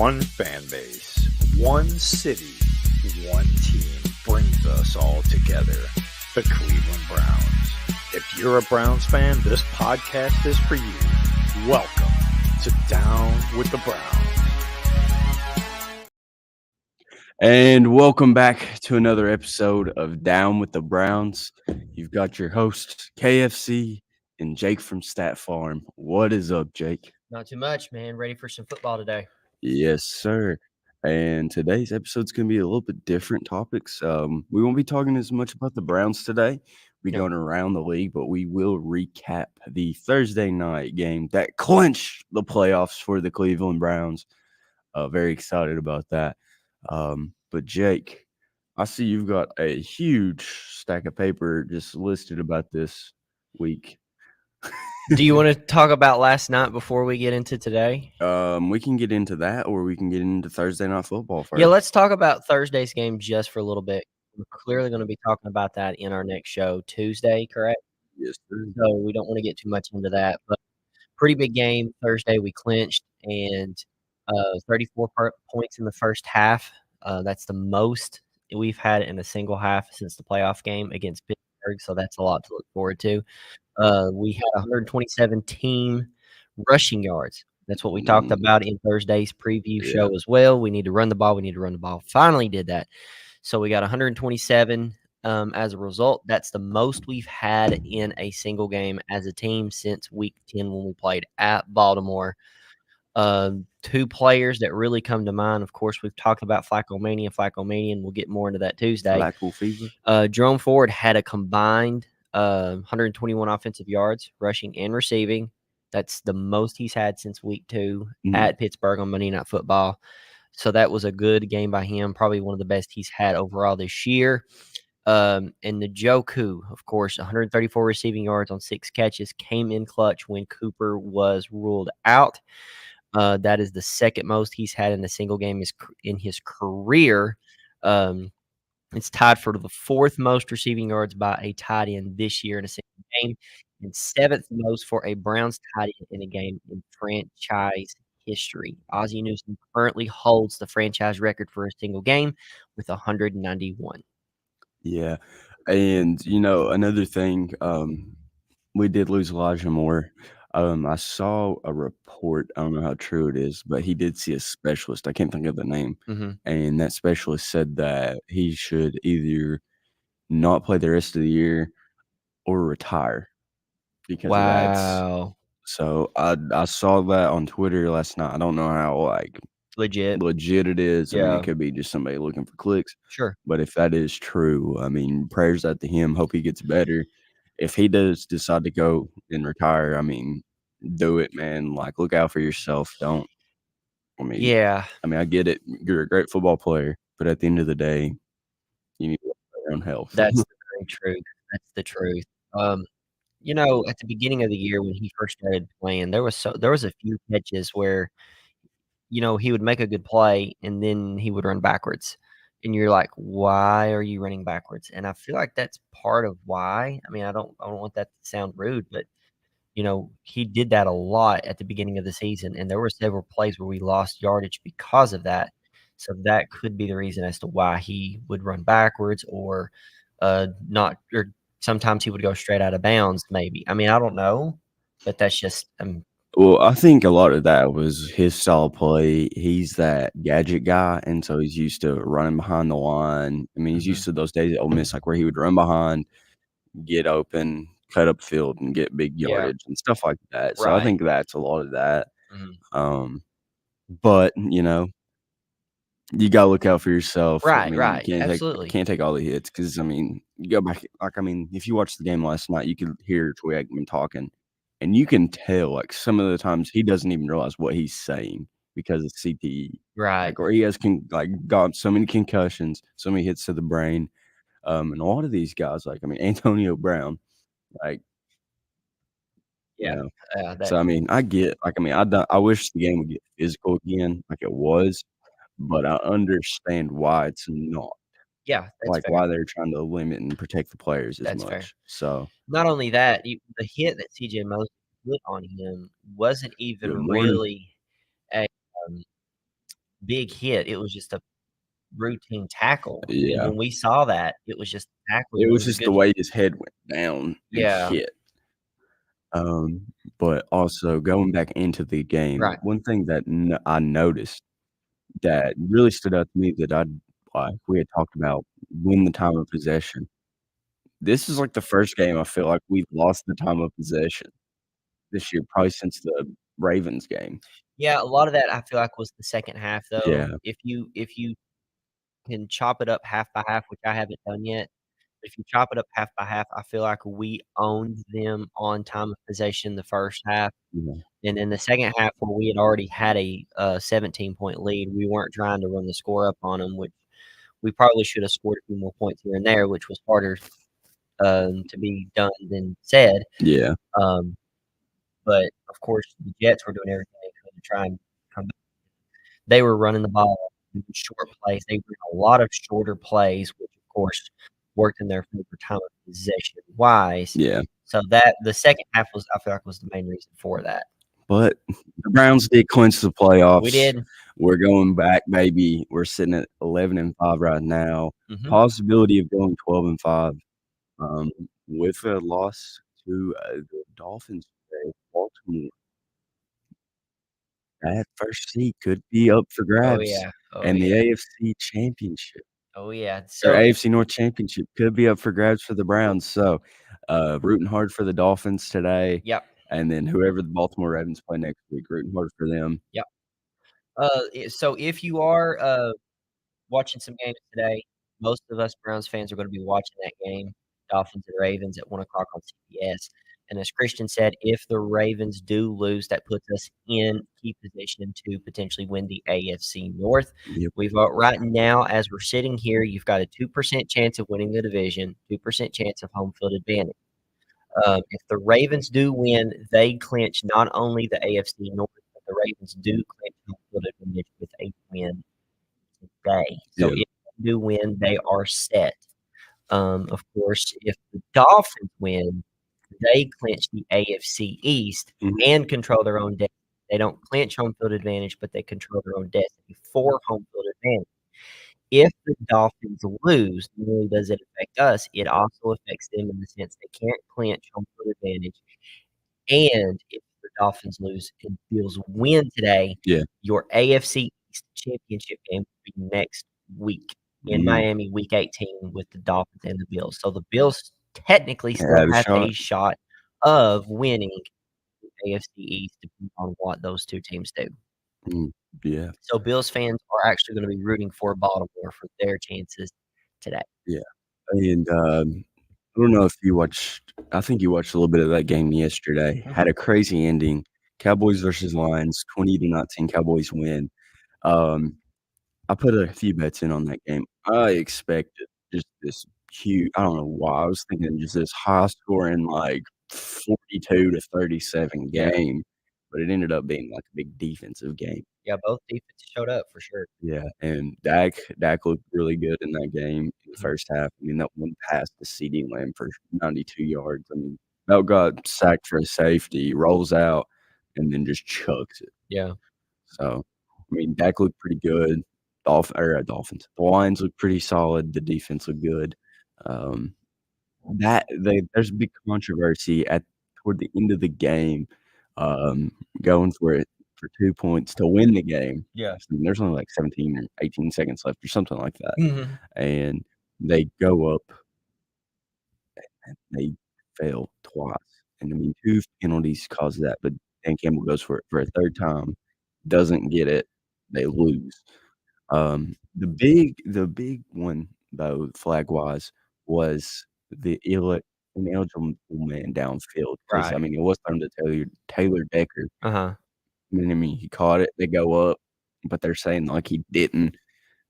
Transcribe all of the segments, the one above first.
One fan base, one city, one team brings us all together. The Cleveland Browns. If you're a Browns fan, this podcast is for you. Welcome to Down with the Browns. And welcome back to another episode of Down with the Browns. You've got your hosts, KFC and Jake from Stat Farm. What is up, Jake? Not too much, man. Ready for some football today. Yes, sir. And today's episode's going to be a little bit different topics. We won't be talking as much about the Browns today. We're going around the league, but we will recap the Thursday night game that clinched the playoffs for the Cleveland Browns. Very excited about that. But Jake, I see you've got a huge stack of paper just listed about this week. Do you want to talk about last night before we get into today? We can get into that, or we can get into Thursday Night Football first. Yeah, let's talk about Thursday's game just for a little bit. We're clearly going to be talking about that in our next show Tuesday, correct? Yes, sir. So we don't want to get too much into that, but pretty big game. Thursday we clinched, and 34 points in the first half. That's the most we've had in a single half since the playoff game against Pittsburgh, so that's a lot to look forward to. We had 127 team rushing yards. That's what we talked about in Thursday's preview show as well. We need to run the ball. Finally did that. So we got 127 as a result. That's the most we've had in a single game as a team since week 10 when we played at Baltimore. Two players that really come to mind, of course, we've talked about Flacco-mania, and we'll get more into that Tuesday. Flacco fever. Jerome Ford had a combined 121 offensive yards, rushing and receiving. That's the most he's had since week 2 at Pittsburgh on Monday Night Football. So that was a good game by him, probably one of the best he's had overall this year. And Njoku, of course, 134 receiving yards on 6 catches, came in clutch when Cooper was ruled out. That is the second most he's had in a single game in his career. It's tied for the 4th most receiving yards by a tight end this year in a single game, and 7th most for a Browns tight end in a game in franchise history. Ozzie Newsome currently holds the franchise record for a single game with 191. Yeah, and another thing, we did lose Elijah Moore. I saw a report, I don't know how true it is, but he did see a specialist. I can't think of the name. And that specialist said that he should either not play the rest of the year or retire because of that. Wow. So I saw that on Twitter last night. I don't know how legit it is. I mean, it could be just somebody looking for clicks. Sure. But if that is true, I mean, prayers out to him. Hope he gets better. If he does decide to go and retire, I mean, do it, man. Like, look out for yourself. Don't. I get it. You're a great football player, but at the end of the day, you need to look at your own health. That's the very truth. That's the truth. At the beginning of the year when he first started playing, there was a few catches where, he would make a good play and then he would run backwards. And you're like, why are you running backwards? And I feel like that's part of why. I mean, I don't want that to sound rude, but he did that a lot at the beginning of the season, and there were several plays where we lost yardage because of that. So that could be the reason as to why he would run backwards or not, or sometimes he would go straight out of bounds. Maybe. I mean, I don't know, but that's just. Well, I think a lot of that was his style of play. He's that gadget guy, and so he's used to running behind the line. I mean, he's used to those days at Ole Miss, like where he would run behind, get open, cut up field, and get big yardage and stuff like that. So I think that's a lot of that. But you gotta look out for yourself. Right, absolutely. Can't take all the hits because you go back. If you watched the game last night, you could hear Troy Aikman talking. And you can tell, like, some of the times he doesn't even realize what he's saying because of CTE. Right. Like, or he has got so many concussions, so many hits to the brain. And a lot of these guys, Antonio Brown, like, so, I get, I wish the game would get physical again, like it was, but I understand why it's not. Yeah, that's fair. Why they're trying to limit and protect the players as That's much. fair. So not only that, the hit that CJ Mosley put on him wasn't even really a big hit. It was just a routine tackle. And Yeah. when we saw that, it was just a tackle. It was a just good the way his head went down and Yeah. hit. But also going back into the game, Right. one thing that I noticed that really stood out to me that we had talked about win the time of possession. This is like the first game I feel like we've lost the time of possession this year, probably since the Ravens game. Yeah, a lot of that I feel like was the second half, though. Yeah. If you can chop it up half by half, which I haven't done yet, but if you chop it up half by half, I feel like we owned them on time of possession the first half. Yeah. And then the second half, where we had already had a 17-point lead, we weren't trying to run the score up on them, which we probably should have scored a few more points here and there, which was harder to be done than said. Yeah. But, of course, the Jets were doing everything they could to try and come back. They were running the ball in short plays. They ran a lot of shorter plays, which, of course, worked in their favor time of possession-wise. Yeah. So that the second half was I feel like was the main reason for that. But the Browns did clinch the playoffs. We did. We're going back, baby. We're sitting at 11-5 right now. Mhm. Possibility of going 12-5 with a loss to the Dolphins today, Baltimore. That first seed could be up for grabs. yeah. Oh, and the yeah. AFC Championship, Oh, yeah. or So AFC North Championship, could be up for grabs for the Browns. So, rooting hard for the Dolphins today. Yep. And then whoever the Baltimore Ravens play next week, rooting hard for them. Yep. So if you are watching some games today, most of us Browns fans are gonna be watching that game, Dolphins and Ravens at 1:00 on CBS. And as Christian said, if the Ravens do lose, that puts us in key position to potentially win the AFC North. Yep. We've right now, as we're sitting here, you've got a 2% chance of winning the division, 2% chance of home field advantage. If the Ravens do win, they clinch not only the AFC North, but the Ravens do clinch home field advantage with a win today. So Yeah. if they do win, they are set. Of course, if the Dolphins win, they clinch the AFC East Mhm. and control their own destiny. They don't clinch home field advantage, but they control their own destiny for home field advantage. If the Dolphins lose, not only does it affect us, it also affects them in the sense they can't clinch home field advantage. And if the Dolphins lose and Bills win today, Yeah. your AFC East championship game will be next week in Mhm. Miami, week 18 with the Dolphins and the Bills. So the Bills technically still Have a have shot. a shot of winning the AFC East, depending on what those two teams do. Yeah. So Bills fans are actually gonna be rooting for Baltimore for their chances today. Yeah. And I don't know if you watched I think you watched a little bit of that game yesterday. Had a crazy ending. Cowboys versus Lions, 20-19 Cowboys win. I put a few bets in on that game. I expected just this huge I don't know why. I was thinking just this high scoring, like, 42-37 Yeah. game, but it ended up being, like, a big defensive game. Yeah, both defenses showed up for sure. Yeah, and Dak looked really good in that game in the Mhm. first half. I mean, that one pass to CeeDee Lamb for 92 yards. I mean, Bell got sacked for a safety, rolls out, and then just chucks it. Yeah. So, I mean, Dak looked pretty good. Dolphins. The Lions looked pretty solid. The defense looked good. There's a big controversy toward the end of the game, going for it for 2 points to win the game. Yeah. I mean, there's only like 17 or 18 seconds left or something like that. Mhm. And they go up and they fail twice. And I mean, 2 penalties cause that, but Dan Campbell goes for it for a third time, doesn't get it, they lose. The big one though, flag-wise, was the ineligible man downfield. 'Cause, I Right. mean, it was thrown to Taylor Decker. Uh-huh. And I mean, he caught it, they go up, but they're saying like he didn't.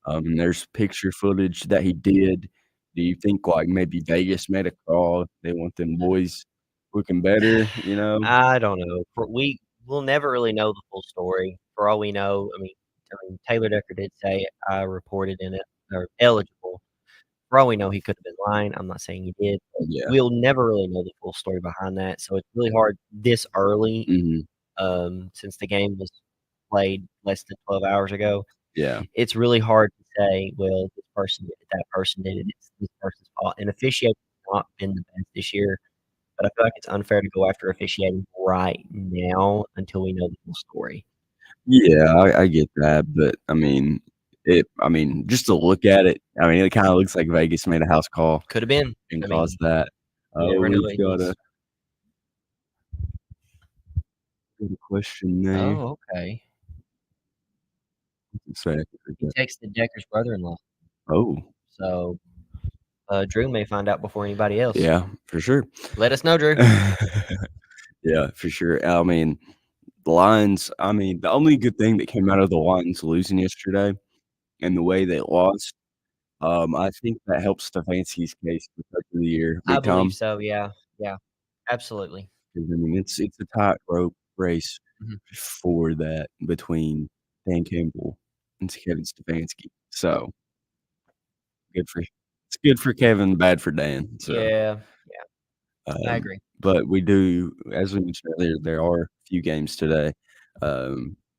And there's picture footage that he did. Do you think, like, maybe Vegas made a call? They want them boys looking better, you know? I don't know. We'll never really know the full story. For all we know, Taylor Decker did say, "I reported in it or eligible." For all we know, he could have been lying. I'm not saying he did. But Yeah. we'll never really know the full story behind that, so it's really hard this early, Mhm. since the game was played less than 12 hours ago. Yeah. it's really hard to say, well, this person did it, that person did it, it's this person's fault. And officiating has not been the best this year, but I feel like it's unfair to go after officiating right now until we know the full story. Yeah, I get that, but I mean, just to look at it, I mean, it kind of looks like Vegas made a house call Could have been. and I mean, caused that. you never know. We've got a question there. Oh, okay. Sorry, I He forget. texted Decker's brother-in-law, Oh, so Drew may find out before anybody else. yeah, for sure. Let us know, Drew. Yeah, for sure. I mean, the Lions. I mean, the only good thing that came out of the Lions losing yesterday and the way they lost, I think that helps Stefanski's case for Coach of the Year I big time. believe so. Yeah, absolutely. 'Cause, I mean, it's a tightrope race Mhm. for that between Dan Campbell and Kevin Stefanski. So it's good for Kevin, bad for Dan. So Yeah, I agree. but we do, as we mentioned earlier, there are a few games today.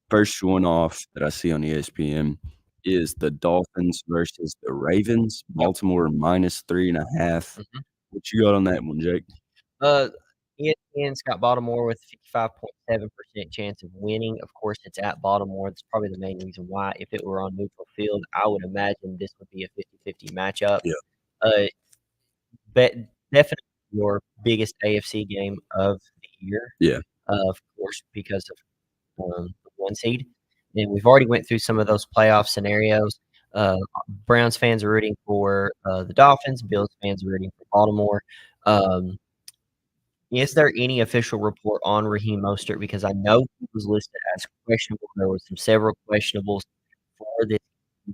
First one off that I see on ESPN is the Dolphins versus the Ravens. Baltimore -3.5. Mhm. What you got on that one, Jake? ESPN's got Baltimore with 55.7% chance of winning. Of course, it's at Baltimore. That's probably the main reason why. If it were on neutral field, I would imagine this would be a 50-50 matchup. Yeah. But definitely your biggest AFC game of the year. Yeah. Of course, because of the 1 seed. And we've already went through some of those playoff scenarios. Browns fans are rooting for the Dolphins. Bills fans are rooting for Baltimore. Is there any official report on Raheem Mostert? Because I know he was listed as questionable. There were several questionables for this.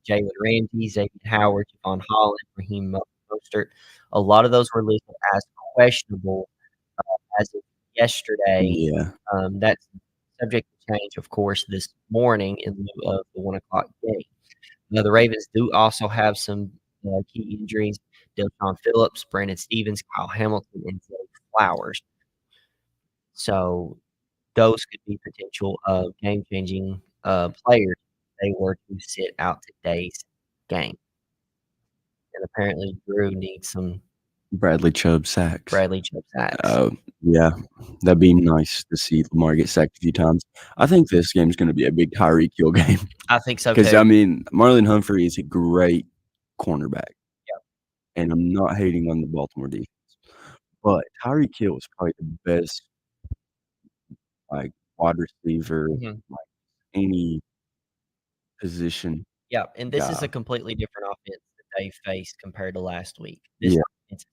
Jalen Ramsey, Xavier Howard, Javon Holland, Raheem Mostert. A lot of those were listed as questionable as of yesterday. Yeah. That's subject to change, of course, this morning in lieu of the 1 o'clock game. Now, the Ravens do also have some key injuries. Delton Phillips, Brandon Stevens, Kyle Hamilton, and Zay Flowers. So those could be potential game-changing players if they were to sit out today's game. And apparently Drew needs some Bradley Chubb sacks. Yeah, that'd be nice to see Lamar get sacked a few times. I think this game's going to be a big Tyreek Hill game. I think so, Because, too. I mean, Marlon Humphrey is a great cornerback. Yep. And I'm not hating on the Baltimore defense. But Tyreek Hill is probably the best, like, wide receiver, Mhm. like, any position. Yeah, and this is guy. a completely different offense that they faced compared to last week. This Yeah. offense is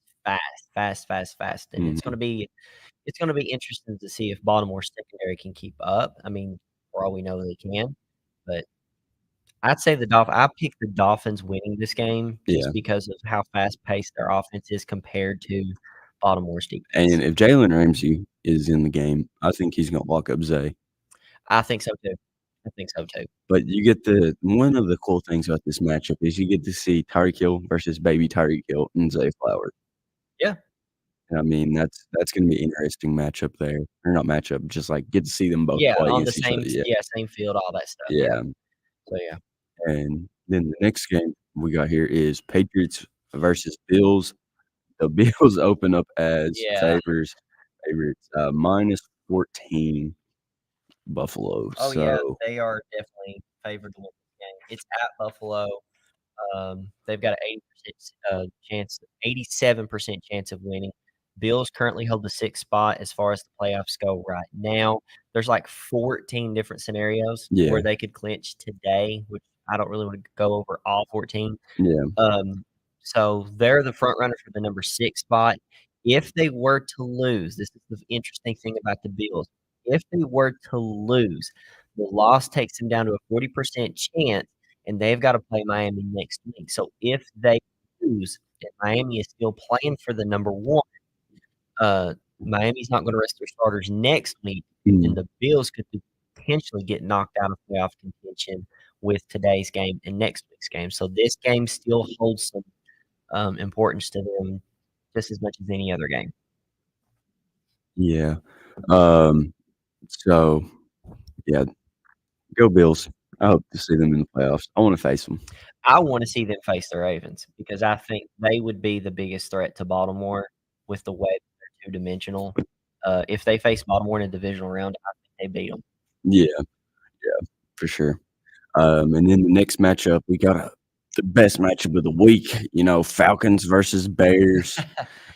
fast, and it's Mhm. gonna be interesting to see if Baltimore's secondary can keep up. I mean, for all we know, they can, but I'd say I picked the Dolphins winning this game just Yeah. because of how fast-paced their offense is compared to Baltimore's defense. And if Jalen Ramsey is in the game, I think he's gonna lock up Zay. I think so too. But you get one of the cool things about this matchup is you get to see Tyreek Hill versus baby Tyreek Hill and Zay Flowers. Yeah. I mean, that's gonna be an interesting matchup there. Or not matchup, just, like, get to see them both Yeah, play on the against each other. same field, all that stuff. Yeah. So, yeah. And then the next game we got here is Patriots versus Bills. The Bills open up as Yeah. favorites, -14 Buffalo. Oh, yeah, So they are definitely favored to win this game. It's at Buffalo. They've got an 87% chance of winning. Bills currently hold the 6th spot as far as the playoffs go right now. There's like 14 different scenarios Yeah. where they could clinch today, which I don't really want to go over all 14. Yeah. So they're the front runners for the number 6 spot. If they were to lose, this is the interesting thing about the Bills. If they were to lose, the loss takes them down to a 40% chance, and they've got to play Miami next week. So if they lose, and Miami is still playing for the number 1, Miami's not gonna rest their starters next week, Mhm. and the Bills could potentially get knocked out of playoff contention with today's game and next week's game. So this game still holds some importance to them just as much as any other game. Yeah. So, yeah, go Bills. I hope to see them in the playoffs. I want to face them. I want to see them face the Ravens because I think they would be the biggest threat to Baltimore with the way they're two-dimensional. If they face Baltimore in a divisional round, I think they beat them. Yeah, for sure. And then the next matchup, we got the best matchup of the week. Falcons versus Bears.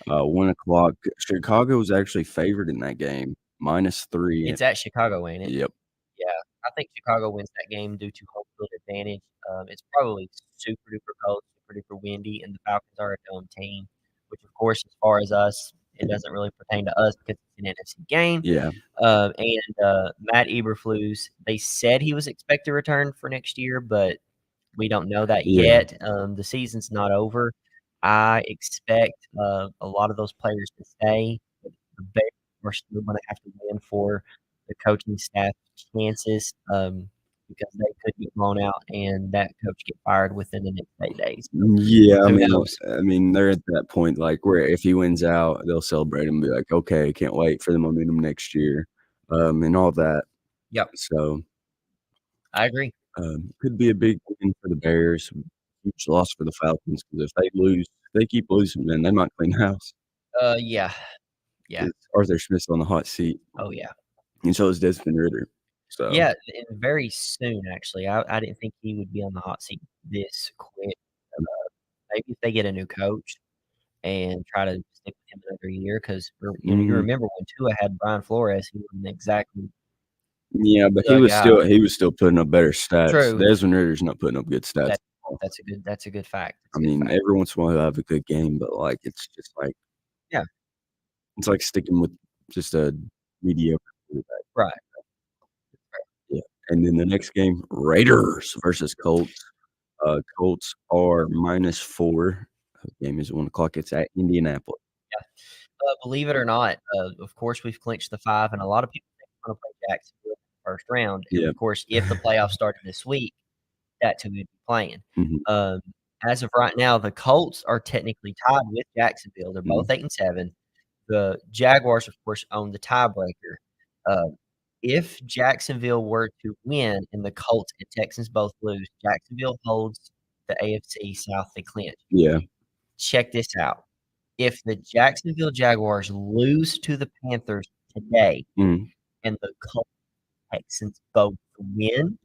1 o'clock. Chicago was actually favored in that game, -3. It's at Chicago, ain't it? Yep. Yeah, I think Chicago wins that game due to home field advantage. It's probably super duper cold, super duper windy, and the Falcons are a dome team, which of course, as far as us, it doesn't really pertain to us because it's an NFC game. Yeah. And Matt Eberflus, they said he was expected to return for next year, but we don't know that Yeah. yet. The season's not over. I expect a lot of those players to stay. But the Bears are still going to have to win for the coaching staff chances because they could get blown out and that coach get fired within the next 8 days. Yeah, Who knows? I mean, they're at that point, like, where if he wins out, they'll celebrate and be like, "Okay, can't wait for the momentum next year," and all that. Yep, So, I agree. could be a big win for the Bears, huge loss for the Falcons because if they keep losing, man, they might clean house. Yeah. 'Cause Arthur Smith's on the hot seat, Oh, yeah. and so is Desmond Ridder. So, Yeah, and very soon, actually. I didn't think he would be on the hot seat this quick. Uh, Maybe if they get a new coach and try to stick with him another year, because you mhm. remember when Tua had Brian Flores, he wasn't exactly Yeah, but the guy. he was still putting up better stats. True. Desmond Ritter's not putting up good stats. That that's a good fact. I mean, every once in a while he'll have a good game, but, like, it's just like Yeah. it's like sticking with just a mediocre quarterback. Right. Yeah, and then the next game, Raiders versus Colts. Colts are -4. The game is at 1 o'clock. It's at Indianapolis. Believe it or not, of course, we've clinched the 5, and a lot of people think we're gonna play Jacksonville in the first round. And, Yeah. of course, if the playoffs started this week, that's who we'd be playing. Mhm. As of right now, the Colts are technically tied with Jacksonville. They're both 8-7. The Jaguars, of course, own the tiebreaker. If Jacksonville were to win and the Colts and Texans both lose, Jacksonville holds the AFC South. They clinch. Yeah. Check this out. If the Jacksonville Jaguars lose to the Panthers today Mhm. and the Colts and Texans both win,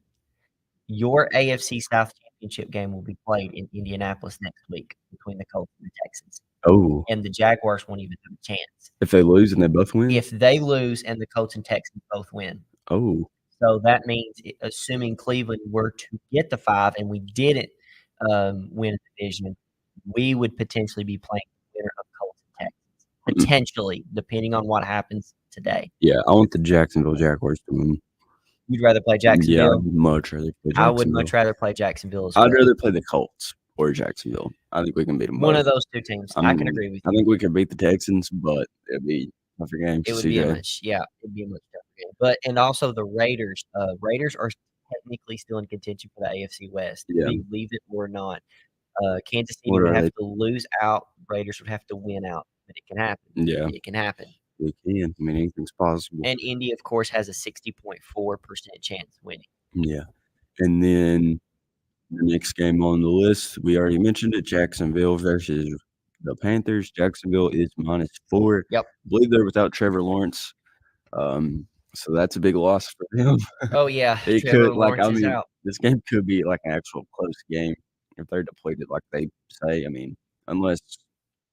your AFC South championship game will be played in Indianapolis next week between the Colts and the Texans. Oh, And the Jaguars won't even have a chance. if they lose and they both win? If they lose and the Colts and Texans both win. Oh. So that means, assuming Cleveland were to get the 5 and we didn't win a division, we would potentially be playing the winner of Colts and Texans. Potentially, depending on what happens today. Yeah, I want the Jacksonville Jaguars to win. You'd rather play Yeah, Jacksonville? I'd much rather play Jacksonville. I would much rather play Jacksonville as well. I'd rather play the Colts or Jacksonville. I think we can beat them both. One of those 2 teams. I can agree with I you. think we could beat the Texans, but it'd be a tougher game. It would be a much it'd be a much tougher game. But and also the Raiders. Raiders are technically still in contention for the AFC West. Yeah. Believe it or not. Kansas City What would are have they? to lose out. Raiders would have to win out. But it can happen. Yeah, It can happen. we can. I mean, anything's possible. And Indy, of course, has a 60.4% chance of winning. Yeah. And then the next game on the list, we already mentioned it, Jacksonville versus the Panthers. Jacksonville is -4. Yep. I believe they're without Trevor Lawrence. So that's a big loss for them. Oh, yeah. It Trevor could, like, I Lawrence is mean, out. this game could be like an actual close game if they're depleted like they say. I mean, unless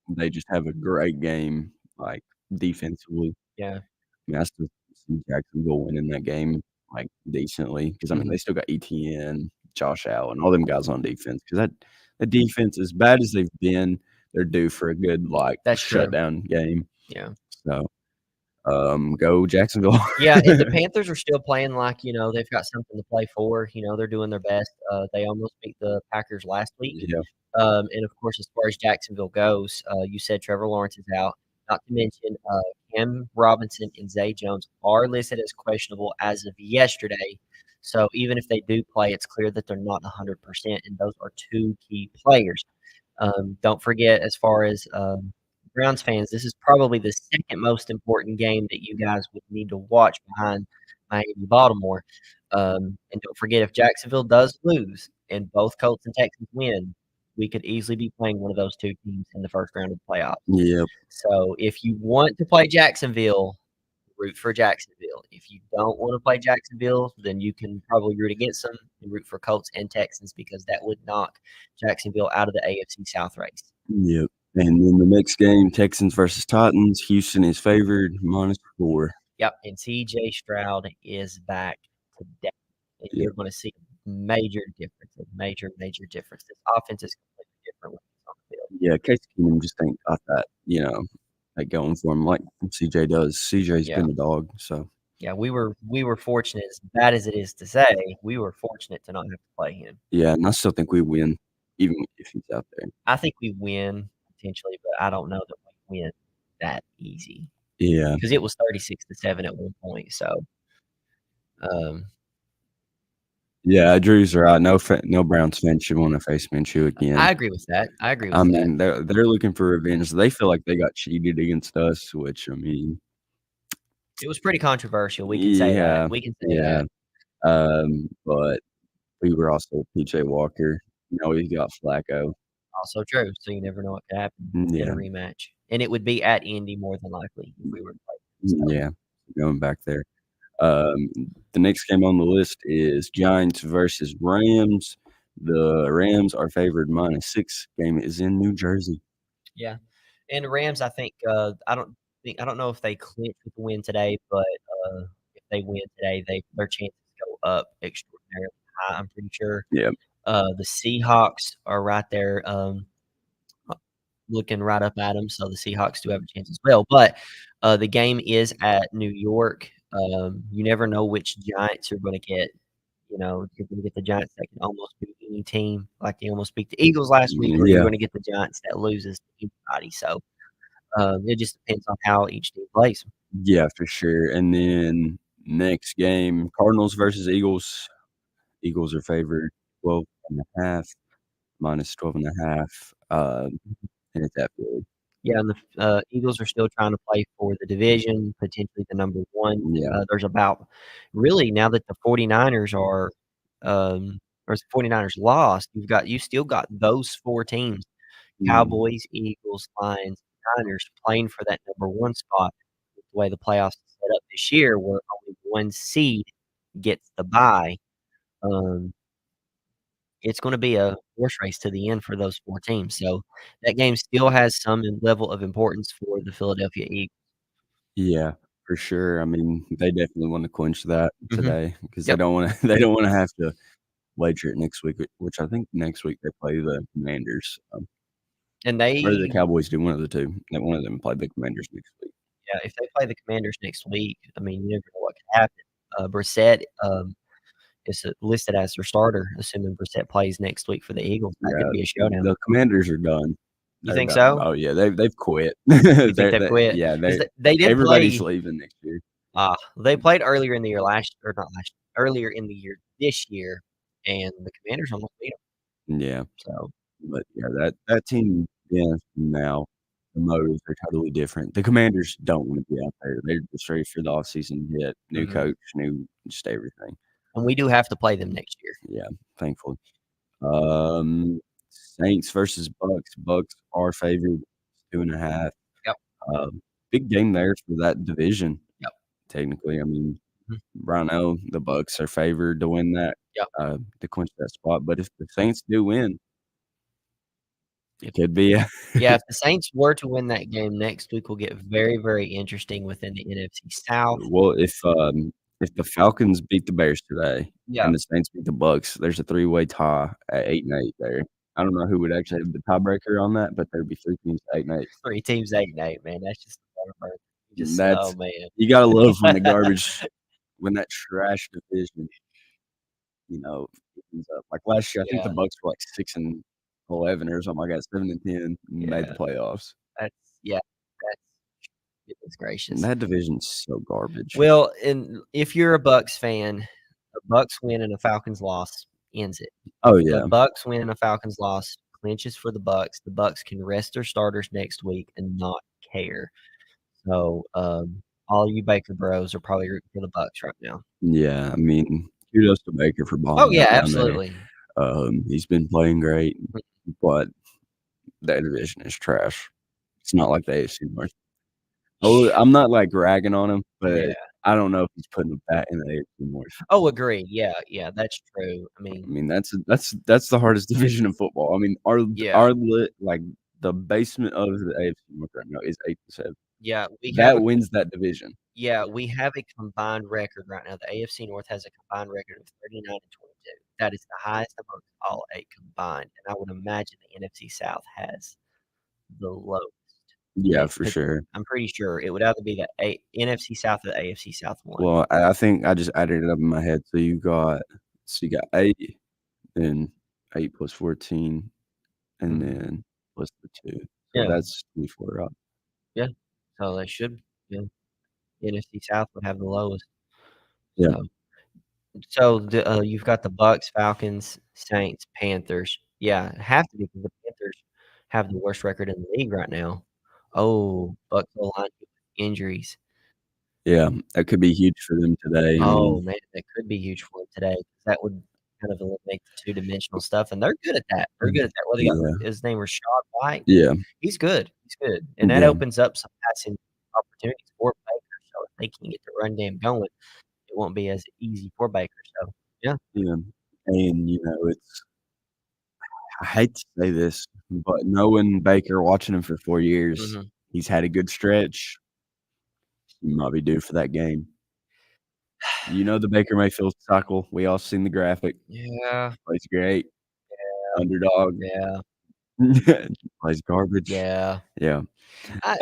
they just have a great game, like, defensively. Yeah. I mean, I still see Jacksonville winning that game, like, decently because, I mean, Mhm. they still got ETN, Josh Allen, all them guys on defense because that defense, as bad as they've been, they're due for a good, like, That's true. shutdown game. Yeah. So, go Jacksonville. Yeah, and the Panthers are still playing like, they've got something to play for. They're doing their best. They almost beat the Packers last week. Yeah. And, of course, as far as Jacksonville goes, you said Trevor Lawrence is out. Not to mention Cam Robinson and Zay Jones are listed as questionable as of yesterday. So even if they do play, it's clear that they're not 100%, and those are 2 key players. Don't forget, as far as Browns fans, this is probably the second most important game that you guys would need to watch behind Miami, Baltimore. And don't forget, if Jacksonville does lose and both Colts and Texans win, we could easily be playing one of those two teams in the first round of the playoffs. Yep. So if you want to play Jacksonville, root for Jacksonville. If you don't want to play Jacksonville, then you can probably root against them and root for Colts and Texans because that would knock Jacksonville out of the AFC South race. Yep. And then the next game, Texans versus Titans. Houston is favored -4. Yep, and CJ Stroud is back today. And Yep. you're going to see a major difference, major difference. This offense is completely different when he's on the field. Yeah, Case Keenum just ain't got that, like going for him like CJ does. CJ's Yeah. been a dog, so Yeah, we were fortunate, as bad as it is to say, we were fortunate to not have to play him. yeah, and I still think we win, even if he's out there. I think we win potentially, but I don't know that we win that easy Yeah, because it was 36-7 at one point. So, yeah, Drew's right. No Browns fan should want to face Minshew again. I agree with that. I mean, they're looking for revenge. They feel like they got cheated against us, which I mean, it was pretty controversial. We can say yeah, that. We can say yeah. that. But we were also PJ Walker. We got Flacco. Also true. So you never know what could happen in Yeah, a rematch, and it would be at Indy more than likely if we were to play. So, yeah, going back there. The next game on the list is Giants versus Rams. The Rams are favored -6. Game is in New Jersey. yeah, and the Rams, I think I don't know if they clinch with the win today, but if they win today, their chances go up extraordinarily high. I'm pretty sure. Yeah, The Seahawks are right there, looking right up at them, so the Seahawks do have a chance as well. But the game is at New York. You never know which Giants you're going to get. You're going to get the Giants that can almost beat any team, like they almost beat the Eagles last week, or Yeah. you're going to get the Giants that loses to anybody. So it just depends on how each team plays. yeah, for sure. And then next game, Cardinals versus Eagles. Eagles are favored 12.5, -12.5. And it's at Philly. Yeah, and the Eagles are still trying to play for the division, potentially the number one. Yeah. There's about really now that the 49ers are or the 49ers lost, you still got those four teams, Cowboys, Eagles, Lions, Niners playing for that number one spot. The way the playoffs are set up this year, where only one seed gets the bye. It's gonna be a horse race to the end for those four teams. So that game still has some level of importance for the Philadelphia Eagles. Yeah, for sure. I mean, they definitely want to clinch that Mhm. today because Yep. they don't want to have to wager it next week, which I think next week they play the Commanders. And Or the they Cowboys do, one of the two. One of them play the Commanders next week. yeah, if they play the Commanders next week, I mean, you never know what could happen. Brissett, is listed as their starter, assuming Brissett plays next week for the Eagles. That could be a showdown. The Commanders are done. You They're think done. so? Oh yeah, they've quit. You think they've quit? Yeah, 'Cause they did everybody's play leaving next year. They played earlier in the year earlier in the year this year, and the Commanders almost beat them. Yeah, So but yeah, that team, yeah, now the motives are totally different. The Commanders don't want to be out there. They're just ready for the offseason hit, new Mhm. coach, new just everything. and we do have to play them next year. Yeah, thankfully. Saints versus Bucks. Bucks are favored 2.5. Yep. Big game there for that division. Yep. Technically, I mean, Mhm. right now the Bucks are favored to win that. Yep. To clinch that spot. But if the Saints do win, it could be. Yeah, if the Saints were to win that game next week, will get very, very interesting within the NFC South. Well, if the Falcons beat the Bears today Yeah, and the Saints beat the Bucks, there's a 3-way tie at 8-8 there. I don't know who would actually have the tiebreaker on that, but there'd be 3 teams 8-8. 3 teams 8-8, man. That's just That's oh man. you gotta love when the garbage when that trash division, opens up. Like last year, I think the Yeah. Bucks were like 6-11 or something like that, 7-10, and made the Yeah. playoffs. That's goodness gracious. And that division's so garbage. Well, and if you're a Bucks fan, a Bucks win and a Falcons loss ends it. Oh yeah, The Bucks win and a Falcons loss clinches for the Bucks. The Bucks can rest their starters next week and not care. So all you Baker bros are probably rooting for the Bucks right now. Yeah, I mean, kudos to Baker for Oh balling yeah, out down there. absolutely. He's been playing great, but that division is trash. It's not like the AFC North. I'm not like ragging on him, but Yeah. I don't know if he's putting a bat in the AFC North. Oh, agreed. Yeah, that's true. I I mean, mean, that's the hardest division of football. I mean, Yeah. our like the basement of the AFC North right now is 8-7. yeah, we have That a wins that division. we have a combined record right now. The AFC North has a combined record of 39-22. That is the highest amongst all 8 combined, and I would imagine the NFC South has the lowest. Yeah, Yeah, for 'cause sure. I'm pretty sure it would either be the NFC South or the AFC South one. Well, I think I just added it up in my head. So you got 8, then 8 plus 14, and Mhm. then plus the 2. So Yeah. that's 24 up. Yeah, so they should NFC South would have the lowest. Yeah. So you've got the Bucks, Falcons, Saints, Panthers. Yeah, have to be because the Panthers have the worst record in the league right now. Oh, Bucks O-line injuries. Yeah, that could be huge for them today. I Oh, mean, man, that could be huge for them today. That would kind of eliminate the two-dimensional stuff, and they're good at that. They're good at that. Well, they got yeah, his name Rachaad White. yeah, He's good. He's good, and that yeah, opens up some passing opportunities for Baker. So if they can get the run game going, it won't be as easy for Baker. So yeah, yeah. And it's I hate to say this, but knowing Baker, watching him for 4 years, Mhm. he's had a good stretch. He might be due for that game. The Baker Mayfield cycle. We all seen the graphic. Yeah, Plays great. Underdog. yeah, Plays garbage. yeah. Yeah.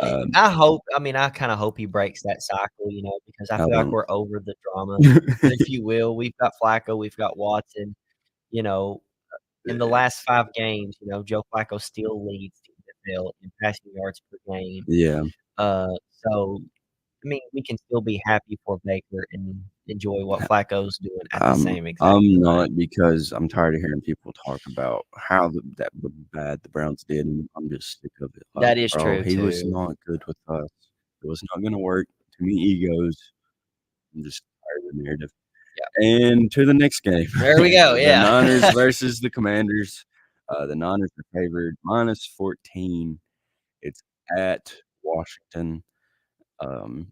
Um, I hope. I mean, I kind of hope he breaks that cycle, because I I feel like don't. we're over the drama, if you will. We've got Flacco, we've got Watson. You know, in the last 5 games, Joe Flacco still leads the NFL in passing yards per game. Yeah. So I mean, we can still be happy for Baker and enjoy what Flacco's doing at the same exact I'm time. not because I'm tired of hearing people talk about how bad the Browns did, and I'm just sick of it. That is bro, true he was too. not good with us. It was not gonna work. Too many egos. I'm just tired of the narrative. And to the next game. There we go, yeah. The Niners versus the Commanders. The Niners are favored -14. It's at Washington. Mhm.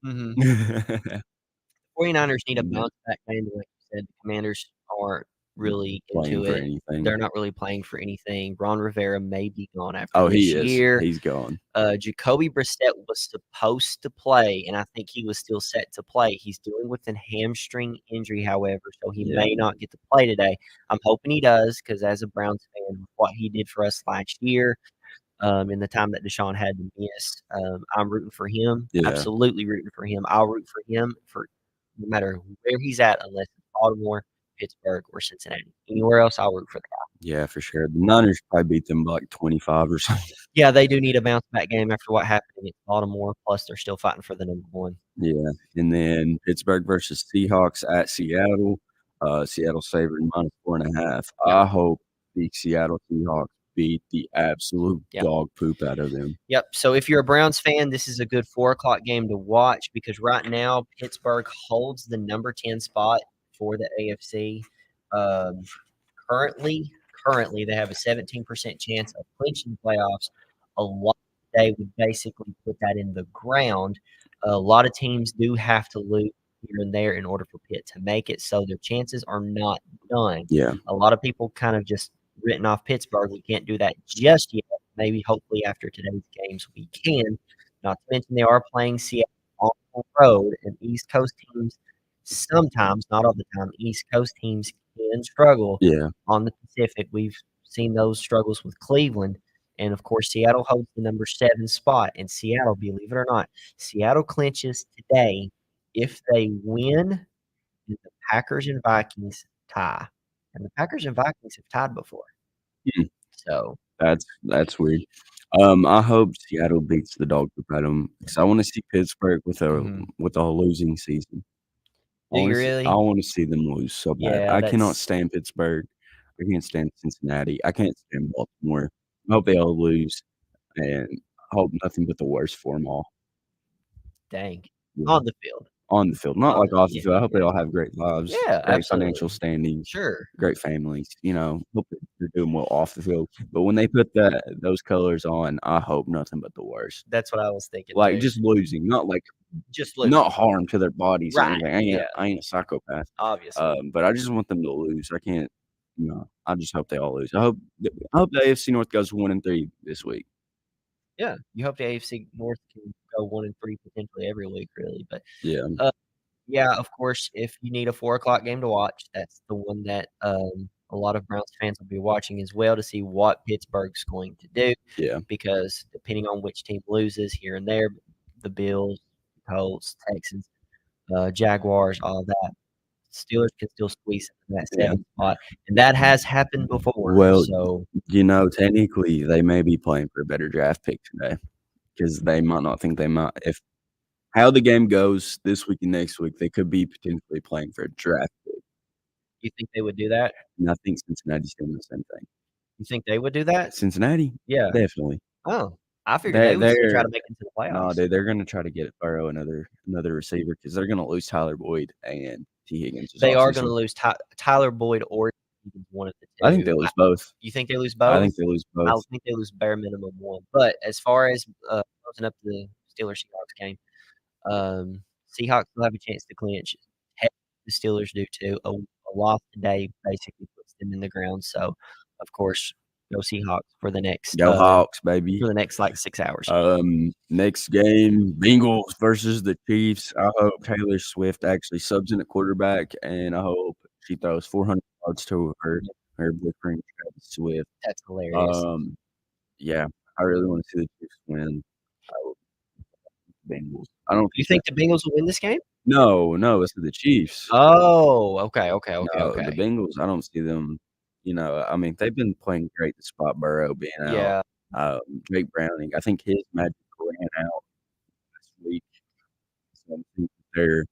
Playing 49ers need a bounce back game, like you said. The Commanders aren't really into for it. anything. They're not really playing for anything. Ron Rivera may be gone after Oh, this he is. year. He's gone. Jacoby Brissett was supposed to play, and I think he was still set to play. He's dealing with a hamstring injury, however, so he may not get to play today. I'm hoping he does because as a Browns fan, what he did for us last year, in the time that Deshaun had to miss, I'm rooting for him. Yeah. Absolutely rooting for him. I'll root for him for no matter where he's at, unless it's Baltimore, Pittsburgh, or Cincinnati. Anywhere else, I'll root for the guy. Yeah, for sure. The Niners probably beat them by like 25 or something. Yeah, they do need a bounce back game after what happened against Baltimore. Plus, they're still fighting for the number 1. Yeah, and then Pittsburgh versus Seahawks at Seattle. Seattle's favored -4.5. I hope the Seattle Seahawks beat the absolute dog poop out of them. Yep. So if you're a Browns fan, this is a good 4:00 game to watch because right now Pittsburgh holds the number 10 spot for the AFC. Currently, they have a 17% chance of clinching playoffs. A lot they would basically put that in the ground. A lot of teams do have to lose here and there in order for Pitt to make it, so their chances are not done. Yeah. A lot of people kind of just written off Pittsburgh. We can't do that just yet. Maybe hopefully after today's games we can. Not to mention they are playing Seattle on the road, and East Coast teams sometimes, not all the time, East Coast teams can struggle on the Pacific. We've seen those struggles with Cleveland. And, of course, Seattle holds the number 7 spot. And Seattle, believe it or not, Seattle clinches today if they win and the Packers and Vikings tie. And the Packers and Vikings have tied before. So that's weird. I hope Seattle beats the dog poop out of them because I want to see Pittsburgh with a losing season. Do you really? I want to see them lose so bad. Yeah, I cannot stand Pittsburgh. I can't stand Cincinnati. I can't stand Baltimore. I hope they all lose, and I hope nothing but the worst for them all. Dang. on the field. On the field, not like off the Yeah, field. I hope they all have great lives, Yeah, great financial absolutely. standings, Sure. great families. Hope that they're doing well off the field. But when they put those colors on, I hope nothing but the worst. That's what I was thinking Like too. just losing, not like Just losing. not harm to their bodies or Right, anything. yeah. I ain't a psychopath. Obviously. But I just want them to lose. I can't. I just hope they all lose. I hope the AFC North goes 1-3 this week. Yeah, you hope the AFC North can go 1-3 potentially every week, really. But Yeah, yeah, of course, if you need a 4:00 game to watch, that's the one that a lot of Browns fans will be watching as well to see what Pittsburgh's going to do. yeah. Because depending on which team loses here and there, the Bills, Colts, Texans, Jaguars, all that, Steelers can still squeeze into that Yeah. 7th spot, and that has happened before. Well, So technically, they may be playing for a better draft pick today because they might not think they might. If how the game goes this week and next week, they could be potentially playing for a draft pick. you think they would do that? And I think Cincinnati's doing the same thing. You think they would do that? Cincinnati, Yeah. definitely. Oh, I figured they would still try to make it to the No, playoffs. dude, they're going to try to get Burrow another receiver because they're going to lose Tyler Boyd and T. Higgins. They are going to lose Tyler Boyd or one of the two. I think they lose both. You think they lose both? I think they lose both. I think they lose bare minimum one. But as far as closing up the Steelers-Seahawks game, Seahawks will have a chance to clinch. Heck, the Steelers do too. A loss today basically puts them in the ground. So, of course, go Seahawks for the next Go Hawks, baby. for the next 6 hours. Next game, Bengals versus the Chiefs. I hope Taylor Swift actually subs in at quarterback, and I hope she throws 400 yards to her boyfriend Travis Swift. That's hilarious. Yeah, I really want to see the Chiefs win. I hope Bengals. I don't. You think the Bengals will win this game? No, it's the Chiefs. Oh, okay. No, the Bengals. I don't see them. I mean, they've been playing great despite Burrow being out. Yeah. Jake Browning, I think his magic ran out last week. So I think they're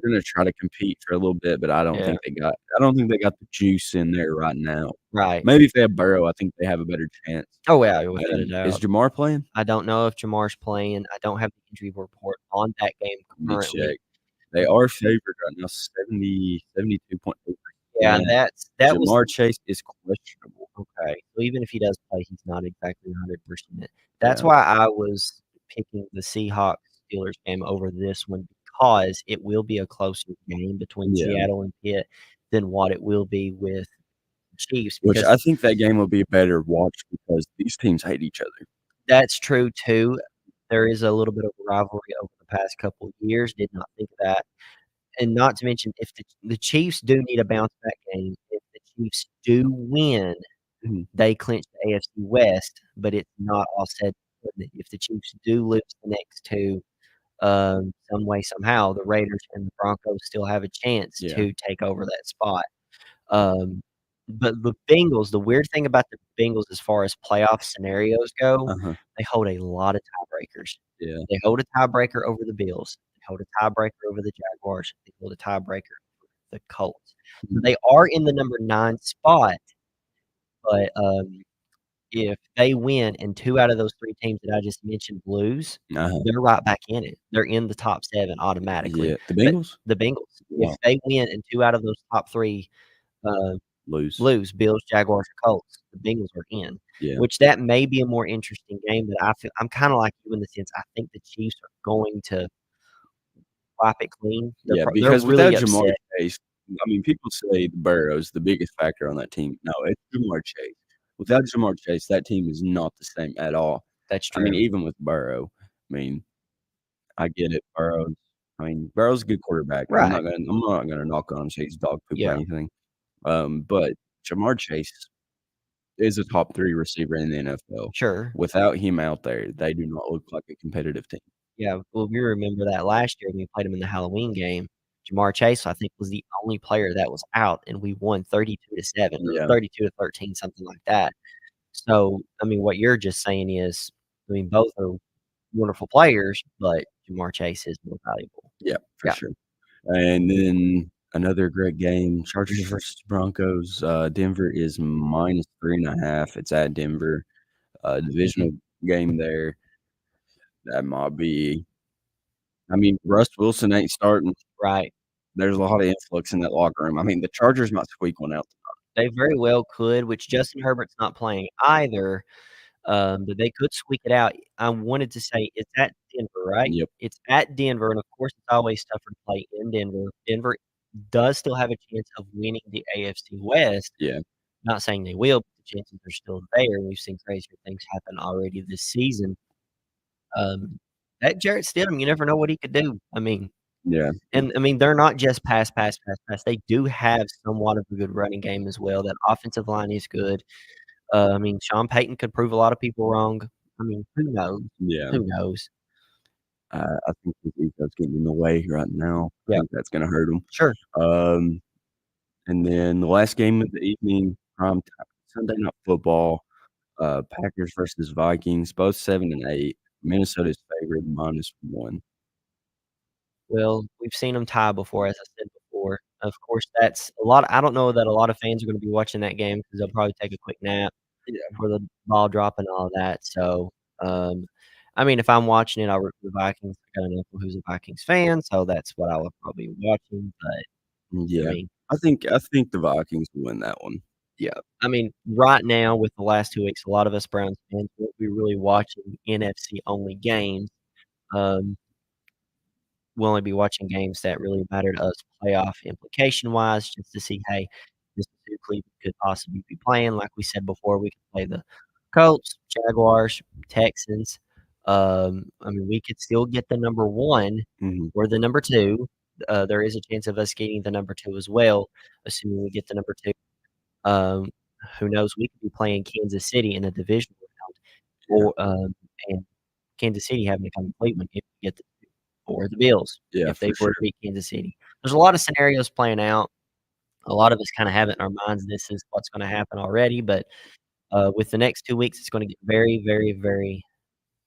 going to try to compete for a little bit, but I don't think they got the juice in there right now. Right. Maybe if they have Burrow, I think they have a better chance. Oh yeah, without a doubt. Is Jamar playing? I don't know if Jamar's playing. I don't have the injury report on that game currently. Check. They are favored right now, 72.8%. Yeah, that was Jamar Chase is questionable. okay. So even if he does play, he's not exactly 100%. That's why I was picking the Seahawks Steelers game over this one because it will be a closer game between Seattle and Pitt than what it will be with the Chiefs. Which I think that game will be a better watch because these teams hate each other. That's true too. There is a little bit of a rivalry over the past couple of years. Did not think of that. And not to mention, if the Chiefs do need a bounce back game, if the Chiefs do win, they clinch the AFC West, but it's not all said. If the Chiefs do lose the next two, some way, somehow, the Raiders and the Broncos still have a chance to take over that spot. But the Bengals, the weird thing about the Bengals as far as playoff scenarios go, they hold a lot of tiebreakers. Yeah. They hold a tiebreaker over the Bills. They hold a tiebreaker over the Jaguars. They hold a tiebreaker over the Colts. So they are in the number 9 spot, but if they win and 2 out of those 3 teams that I just mentioned lose, they're right back in it. They're in the top 7 automatically. Yeah, the Bengals? The Bengals. Wow. If they win and 2 out of those top 3 lose, Bills, Jaguars, or Colts, the Bengals are in. Yeah. Which that may be a more interesting game, but I'm kinda like you in the sense I think the Chiefs are going to wipe it clean. Because they're really without Jamar upset. Chase, I mean, people say Burrow's the biggest factor on that team. No, it's Jamar Chase. Without Jamar Chase, that team is not the same at all. That's true. I mean, even with Burrow, I get it. Burrow's a good quarterback. Right. I'm not gonna knock on him, say he's dog poop or anything. But Jamar Chase is a top 3 receiver in the NFL. Sure. Without him out there, they do not look like a competitive team. Yeah, well, we remember that last year when we played him in the Halloween game. Jamar Chase, I think, was the only player that was out, and we won 32-7 or 32-13, something like that. So, I mean, what you're just saying is, both are wonderful players, but Jamar Chase is more valuable. Yeah, for sure. And then another great game, Chargers versus Broncos. Denver is minus 3.5. It's at Denver. Divisional game there. That might be I mean, Russ Wilson ain't starting. Right. There's a lot of influx in that locker room. I mean, the Chargers might squeak one out. They very well could, which Justin Herbert's not playing either, but they could squeak it out. I wanted to say it's at Denver, right? Yep. It's at Denver, and of course, it's always tougher to play in Denver. Denver does still have a chance of winning the AFC West. Yeah. Not saying they will, but the chances are still there. We've seen crazier things happen already this season. That Jarrett Stidham, you never know what he could do. I mean, Yeah. and I mean, they're not just pass. They do have somewhat of a good running game as well. That offensive line is good. I mean, Sean Payton could prove a lot of people wrong. I mean, who knows? Yeah. Who knows? I think his ego's getting in the way right now. I Yeah. think that's going to hurt him. Sure. And then the last game of the evening, prime time, Sunday Night Football, Packers versus Vikings, both 7-8. Minnesota's favorite -1. Well, we've seen them tie before, as I said before. Of course, that's a lot. I don't know that a lot of fans are going to be watching that game because they'll probably take a quick nap before the ball drop and all that. So, I mean, if I'm watching it, I'll root for the Vikings. I got an uncle who's a Vikings fan, so that's what I will probably be watching. But Yeah. I mean, I think the Vikings will win that one. yeah. I mean, right now with the last 2 weeks, a lot of us Browns fans won't be really watching NFC only games. We'll only be watching games that really matter to us playoff implication wise, just to see, hey, this is who Cleveland could possibly be playing. Like we said before, we could play the Colts, Jaguars, Texans. I mean, we could still get the number 1 Mhm. or the number 2. There is a chance of us getting the number 2 as well, assuming we get the number 2. Who knows? We could be playing Kansas City in a divisional round, or and Kansas City having to come to Cleveland if we get the 2, or the Bills Yeah, if they for were to beat Kansas City. There's a lot of scenarios playing out. A lot of us kind of have it in our minds. This is what's going to happen already, but with the next 2 weeks, it's going to get very, very, very,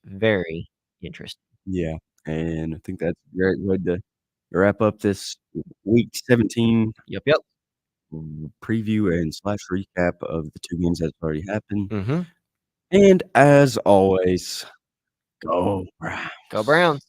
very interesting. Yeah, and I think that's a great way to wrap up this week 17 Yep. preview and / recap of the 2 games that's already happened. Mm-hmm. And as always, go Browns. Go Browns.